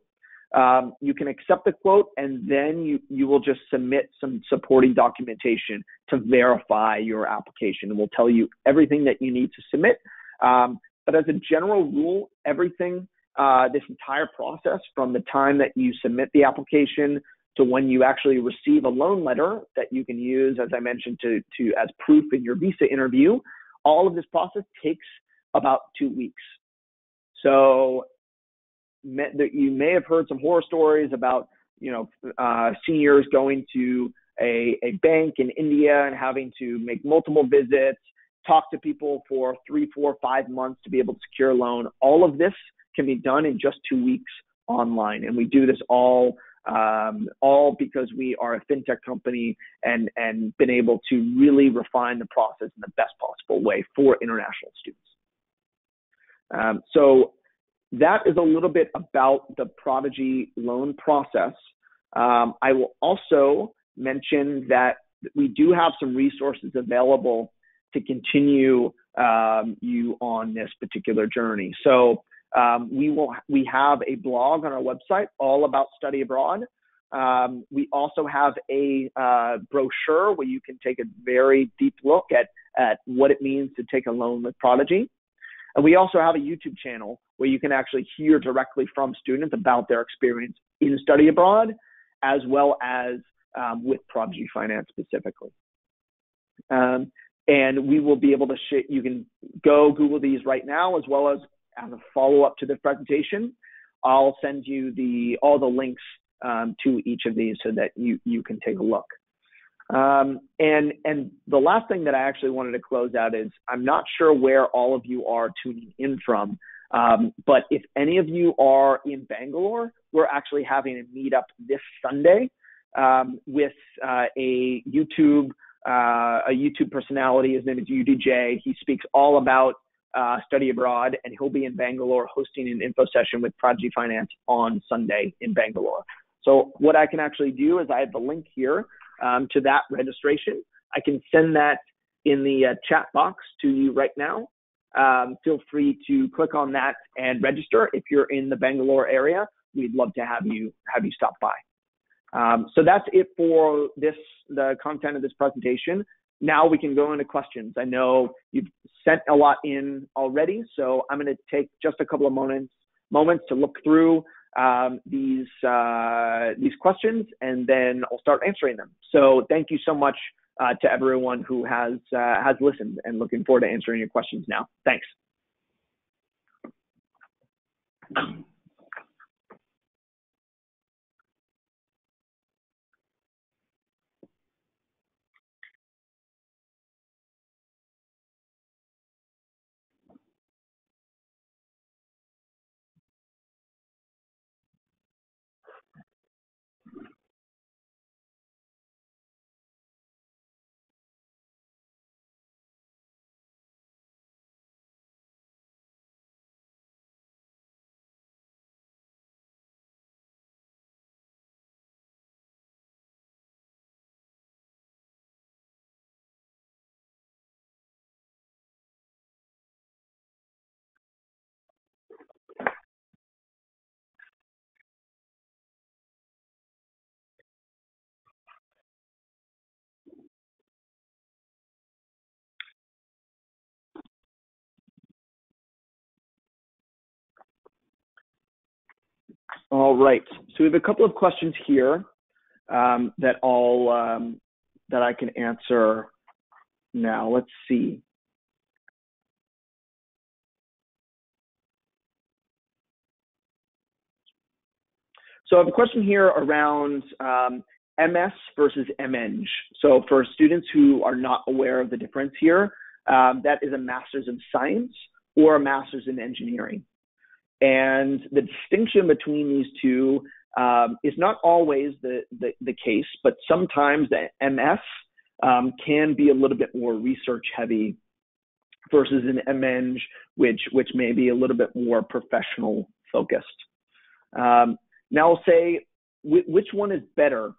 S1: You can accept the quote, and then you will just submit some supporting documentation to verify your application, and we'll tell you everything that you need to submit. But as a general rule, everything, this entire process from the time that you submit the application to when you actually receive a loan letter that you can use, as I mentioned, to as proof in your visa interview, all of this process takes about 2 weeks. So you may have heard some horror stories about, seniors going to a bank in India and having to make multiple visits, talk to people for 3, 4, 5 months to be able to secure a loan. All of this can be done in just 2 weeks online. And we do this all because we are a fintech company and been able to really refine the process in the best possible way for international students. So that is a little bit about the Prodigy loan process. I will also mention that we do have some resources available to continue you on this particular journey. So we have a blog on our website all about study abroad. We also have a brochure where you can take a very deep look at what it means to take a loan with Prodigy. And we also have a YouTube channel where you can actually hear directly from students about their experience in study abroad, as well as with Prodigy Finance specifically. And we will be able to you can go Google these right now, as well as a follow-up to this presentation. I'll send you all the links to each of these so that you can take a look. And the last thing that I actually wanted to close out is, I'm not sure where all of you are tuning in from, but if any of you are in Bangalore, we're actually having a meetup this Sunday with a YouTube personality. His name is UDJ. He speaks all about study abroad, and he'll be in Bangalore hosting an info session with Prodigy Finance on Sunday in Bangalore. So what I can actually do is, I have the link here to that registration. I can send that in the chat box to you right now. Feel free to click on that and register if you're in the Bangalore area. We'd love to have you stop by. So that's it for the content of this presentation. Now we can go into questions. I know you've sent a lot in already, so I'm going to take just a couple of moments to look through these questions, and then I'll start answering them. So thank you so much to everyone who has listened, and looking forward to answering your questions now. Thanks. All right. So we have a couple of questions here that I can answer now. Let's see. So I have a question here around MS versus MEng. So for students who are not aware of the difference here, that is a Master's in Science or a Master's in Engineering. And the distinction between these two is not always the case, but sometimes the MS can be a little bit more research heavy versus an MEng, which may be a little bit more professional focused. Now I'll say which one is better.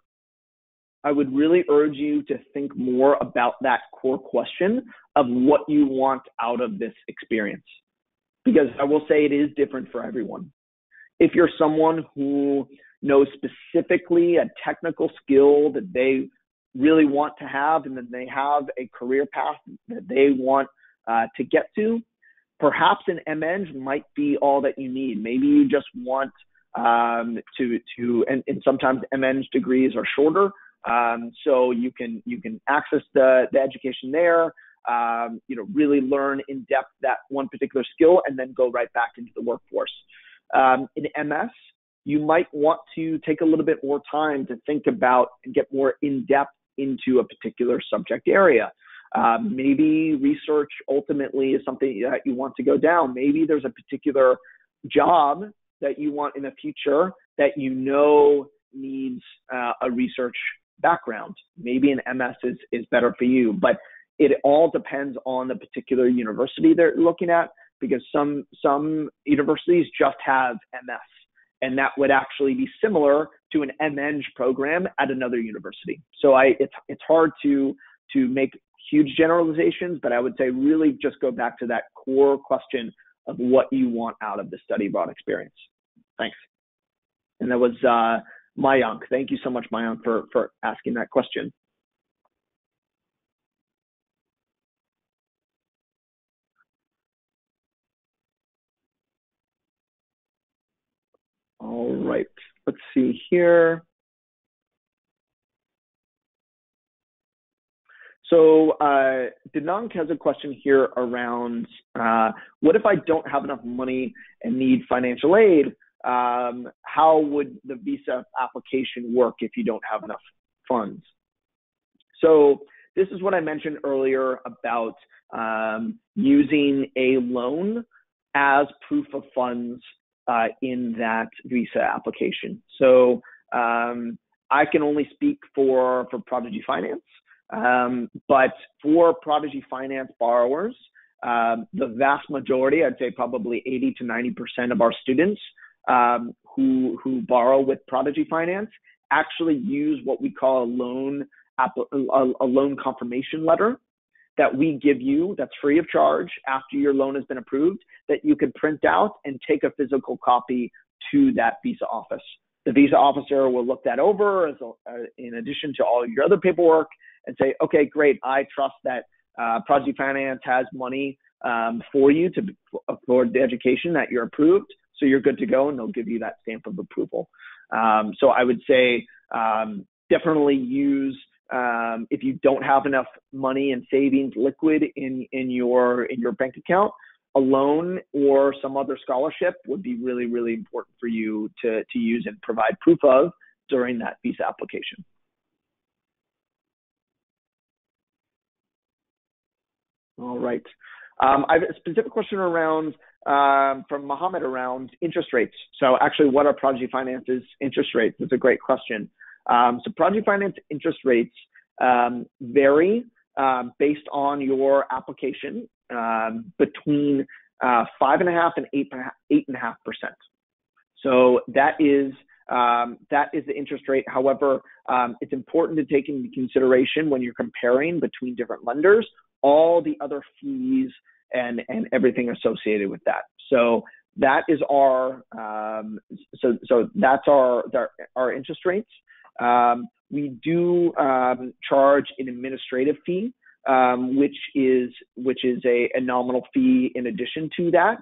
S1: I would really urge you to think more about that core question of what you want out of this experience. Because I will say it is different for everyone. If you're someone who knows specifically a technical skill that they really want to have and that they have a career path that they want to get to, perhaps an MEng might be all that you need. Maybe you just want and sometimes MEng degrees are shorter, so you can access the education there. Really learn in depth that one particular skill and then go right back into the workforce. In MS, you might want to take a little bit more time to think about and get more in depth into a particular subject area. Maybe research ultimately is something that you want to go down. Maybe there's a particular job that you want in the future that needs a research background. Maybe an MS is better for you, but it all depends on the particular university they're looking at, because some universities just have MS, and that would actually be similar to an MEng program at another university. So it's hard to make huge generalizations, but I would say really just go back to that core question of what you want out of the study abroad experience. Thanks. And that was Mayank. Thank you so much, Mayank, for asking that question. All right, let's see here. So Dinank has a question here around what if I don't have enough money and need financial aid? How would the visa application work if you don't have enough funds? So this is what I mentioned earlier about using a loan as proof of funds in that visa application. So I can only speak for Prodigy Finance, but for Prodigy Finance borrowers, the vast majority, I'd say probably 80 to 90% of our students who borrow with Prodigy Finance actually use what we call a loan confirmation letter that we give you that's free of charge after your loan has been approved, that you can print out and take a physical copy to that visa office. The visa officer will look that over in addition to all your other paperwork and say, okay, great, I trust that Prodigy Finance has money for you to afford the education that you're approved, so you're good to go, and they'll give you that stamp of approval. So I would say definitely use, if you don't have enough money and savings liquid in your bank account, a loan or some other scholarship would be really, really important for you to use and provide proof of during that visa application. All right. I have a specific question around from Mohammed around interest rates. So actually, what are Prodigy Finance's interest rates? That's a great question. So Prodigy Finance interest rates vary based on your application between 5.5% and 8.5%. So that is the interest rate. However, it's important to take into consideration when you're comparing between different lenders, all the other fees and everything associated with that. So that is our that's our interest rates. We do charge an administrative fee, which is a nominal fee in addition to that.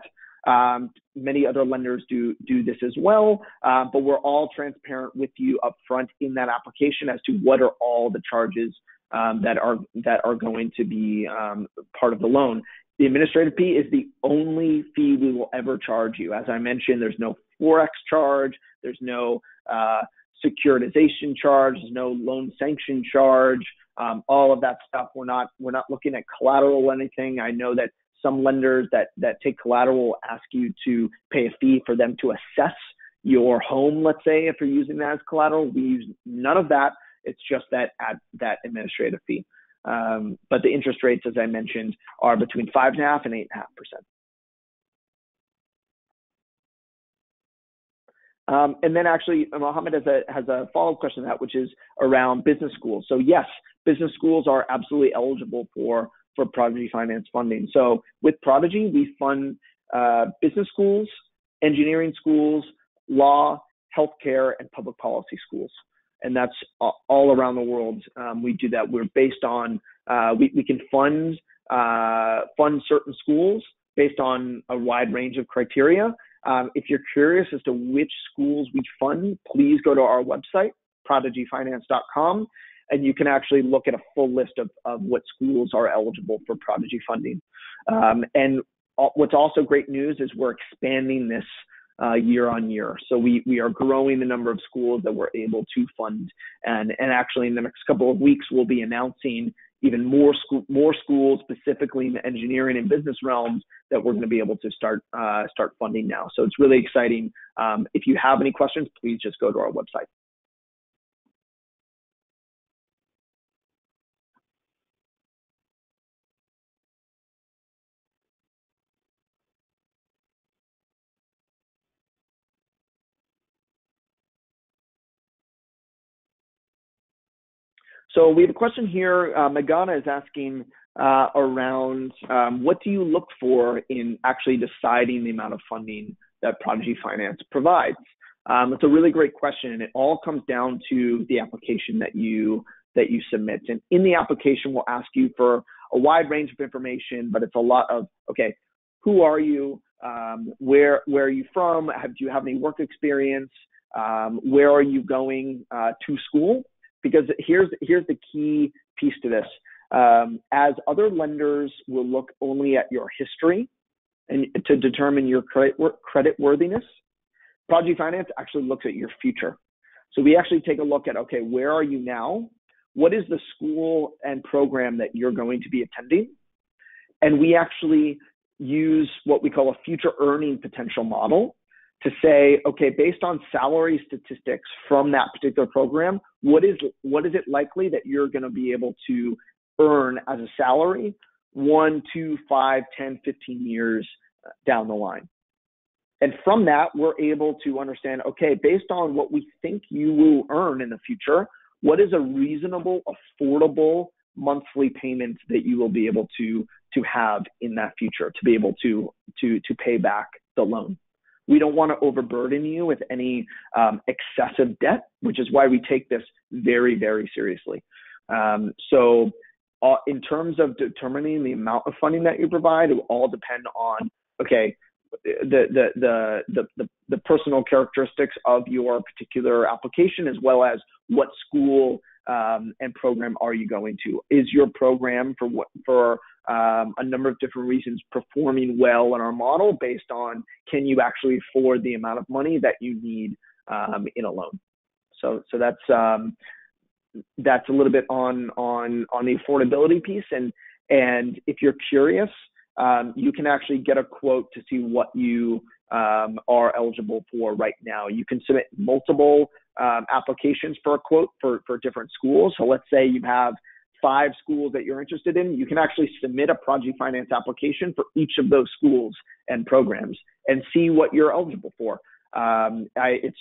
S1: Many other lenders do this as well, but we're all transparent with you upfront in that application as to what are all the charges that are going to be part of the loan. The administrative fee is the only fee we will ever charge you. As I mentioned, there's no Forex charge, there's no securitization charge, there's no loan sanction charge, all of that stuff. We're not looking at collateral or anything. I know that some lenders that take collateral will ask you to pay a fee for them to assess your home, let's say, if you're using that as collateral. We use none of that. It's just that administrative fee. But the interest rates, as I mentioned, are between 5.5% and 8.5%. And then actually, Mohammed has a follow-up question to that, which is around business schools. So yes, business schools are absolutely eligible for Prodigy Finance funding. So with Prodigy, we fund business schools, engineering schools, law, healthcare, and public policy schools. And that's all around the world. We do that. We're based on, we can fund certain schools based on a wide range of criteria. If you're curious as to which schools we fund, please go to our website, prodigyfinance.com, and you can actually look at a full list of what schools are eligible for Prodigy funding. And what's also great news is we're expanding this year on year. So we are growing the number of schools that we're able to fund. And actually in the next couple of weeks, we'll be announcing even more schools, specifically in the engineering and business realms, that we're going to be able to start funding now. So it's really exciting. If you have any questions, please just go to our website. So we have a question here. Megana is asking around what do you look for in actually deciding the amount of funding that Prodigy Finance provides? It's a really great question, and it all comes down to the application that you submit. And in the application, we'll ask you for a wide range of information, but it's a lot of, okay, who are you? Where are you from? Do you have any work experience? Where are you going to school? Because here's the key piece to this. As other lenders will look only at your history and to determine your credit worthiness, Prodigy Finance actually looks at your future. So we actually take a look at, okay, where are you now? What is the school and program that you're going to be attending? And we actually use what we call a future earning potential model to say, okay, based on salary statistics from that particular program, what is it likely that you're going to be able to earn as a salary 1, 2, 5, 10, 15 years down the line? And from that, we're able to understand, okay, based on what we think you will earn in the future, what is a reasonable, affordable monthly payment that you will be able to have in that future to be able to pay back the loan? We don't want to overburden you with any excessive debt, which is why we take this very, very seriously. So in terms of determining the amount of funding that you provide, it will all depend on, okay, the personal characteristics of your particular application, as well as what school and program are you going to? Is your program for a number of different reasons performing well in our model based on can you actually afford the amount of money that you need in a loan? So that's a little bit on the affordability piece. And if you're curious, you can actually get a quote to see what you are eligible for right now. You can submit multiple applications for a quote for different schools. So let's say you have 5 schools that you're interested in. You can actually submit a Prodigy Finance application for each of those schools and programs and see what you're eligible for. It's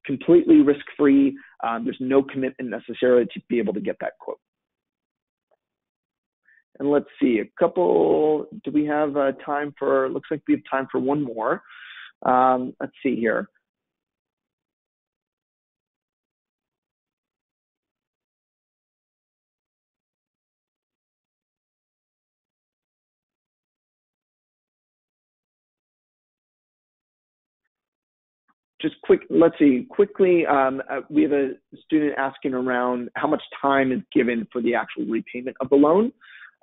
S1: completely risk-free. There's no commitment necessarily to be able to get that quote. And let's see, do we have time for, looks like we have time for one more. Let's see here. just quick, let's see, quickly, we have a student asking around how much time is given for the actual repayment of the loan.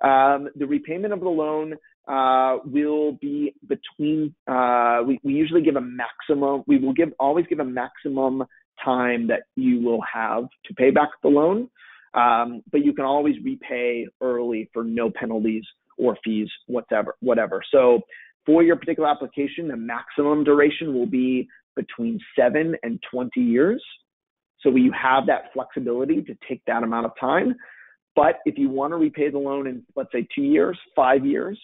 S1: The repayment of the loan will be between, we usually give a maximum, we will always give a maximum time that you will have to pay back the loan, but you can always repay early for no penalties or fees, whatever. So for your particular application, the maximum duration will be between 7 and 20 years. So you have that flexibility to take that amount of time. But if you want to repay the loan in, let's say, 2 years, 5 years,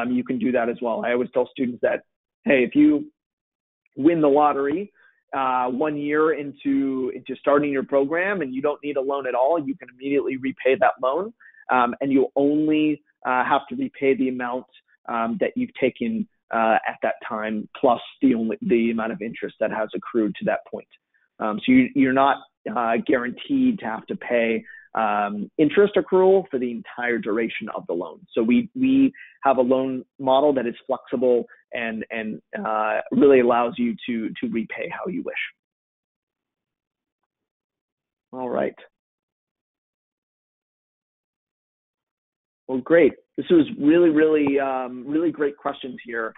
S1: you can do that as well. I always tell students that, hey, if you win the lottery 1 year into starting your program and you don't need a loan at all, you can immediately repay that loan, and you'll only have to repay the amount that you've taken at that time, plus the amount of interest that has accrued to that point. So you're not guaranteed to have to pay interest accrual for the entire duration of the loan. So we have a loan model that is flexible and really allows you to repay how you wish. All right. Well, great. This was really great questions here.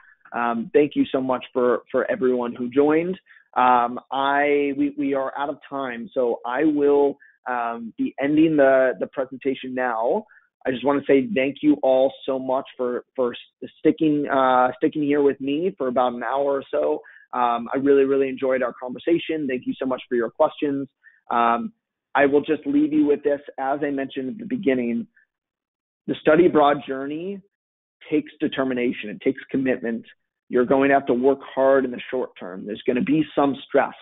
S1: Thank you so much for everyone who joined. We are out of time, so I will be ending the presentation now. I just want to say thank you all so much for sticking here with me for about an hour or so. I really enjoyed our conversation. Thank you so much for your questions. I will just leave you with this. As I mentioned at the beginning, the study abroad journey takes determination. It takes commitment. You're going to have to work hard in the short term. There's going to be some stress.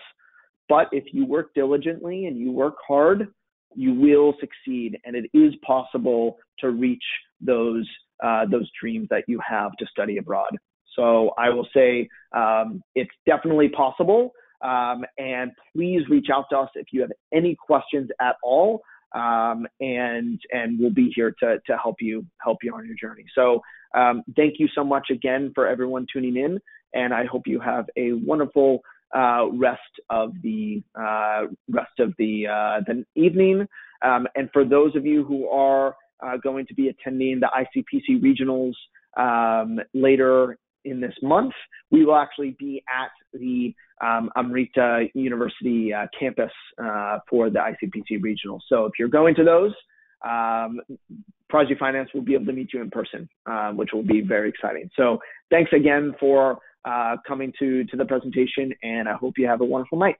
S1: But if you work diligently and you work hard, you will succeed. And it is possible to reach those dreams that you have to study abroad. So I will say it's definitely possible. And please reach out to us if you have any questions at all. And we'll be here to help you on your journey. So thank you so much again for everyone tuning in, and I hope you have a wonderful rest of the evening. And for those of you who are going to be attending the ICPC regionals later in this month, we will actually be at the Amrita University campus for the ICPC regional. So if you're going to those, Prodigy Finance will be able to meet you in person, which will be very exciting. So thanks again for coming to the presentation, and I hope you have a wonderful night.